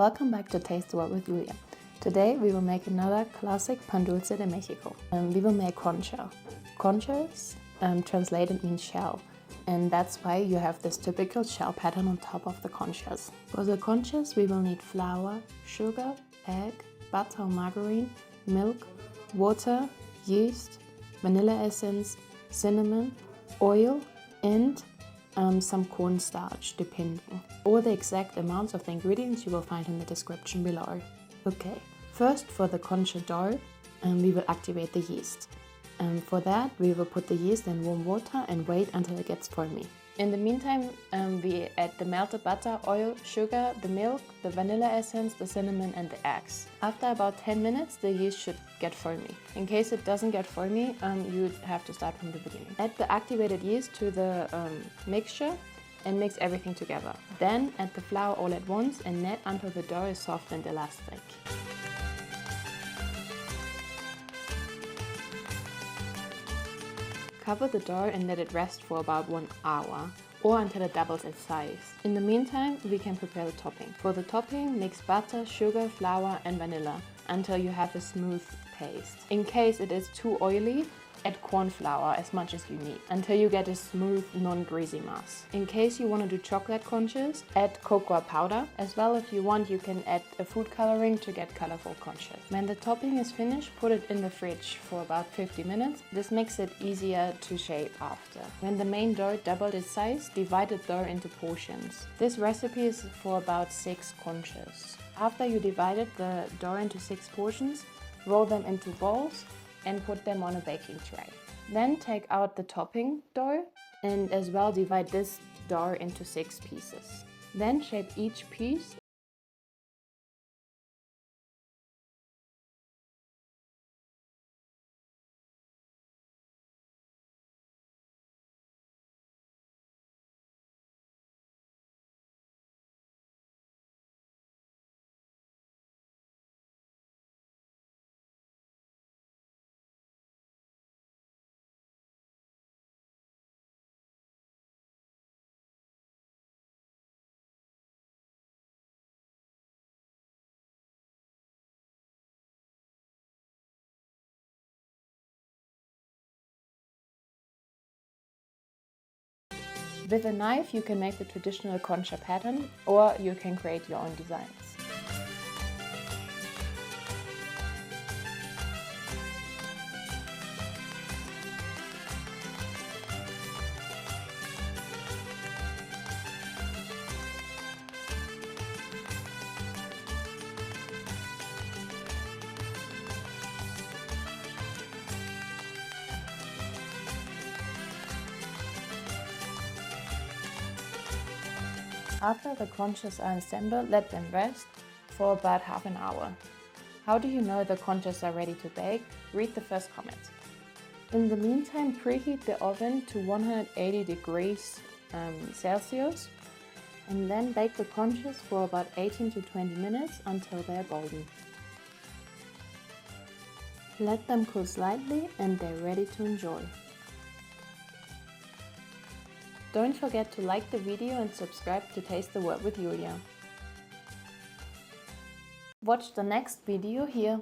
Welcome back to Taste the World with Julia. Today we will make another classic pan dulce de Mexico. We will make concha. Conchas translated means shell, and that's why you have this typical shell pattern on top of the conchas. For the conchas we will need flour, sugar, egg, butter or margarine, milk, water, yeast, vanilla essence, cinnamon, oil and some cornstarch depending. All the exact amounts of the ingredients you will find in the description below. Okay, first for the concha dough we will activate the yeast. For that we will put the yeast in warm water and wait until it gets foamy. In the meantime we add the melted butter, oil, sugar, the milk, the vanilla essence, the cinnamon and the eggs. After about 10 minutes the yeast should get foamy. In case it doesn't get foamy you have to start from the beginning. Add the activated yeast to the mixture and mix everything together. Then add the flour all at once and knead until the dough is soft and elastic. Cover the dough and let it rest for about 1 hour or until it doubles in size. In the meantime, we can prepare the topping. For the topping, mix butter, sugar, flour and vanilla until you have a smooth paste. In case it is too oily, add corn flour as much as you need until you get a smooth, non-greasy mass. In case you want to do chocolate conchas, add cocoa powder. As well, if you want, you can add a food coloring to get colorful conchas. When the topping is finished, put it in the fridge for about 50 minutes. This makes it easier to shape after. When the main dough doubled its size, divide the dough into portions. This recipe is for about 6 conchas. After you divided the dough into 6 portions, roll them into balls and put them on a baking tray. Then take out the topping dough and as well divide this dough into 6 pieces. Then shape each piece . With a knife you can make the traditional concha pattern or you can create your own designs. After the conchas are assembled, let them rest for about half an hour. How do you know the conchas are ready to bake? Read the first comment. In the meantime, preheat the oven to 180 degrees Celsius and then bake the conchas for about 18 to 20 minutes until they are golden. Let them cool slightly and they're ready to enjoy. Don't forget to like the video and subscribe to Taste the World with Julia. Watch the next video here.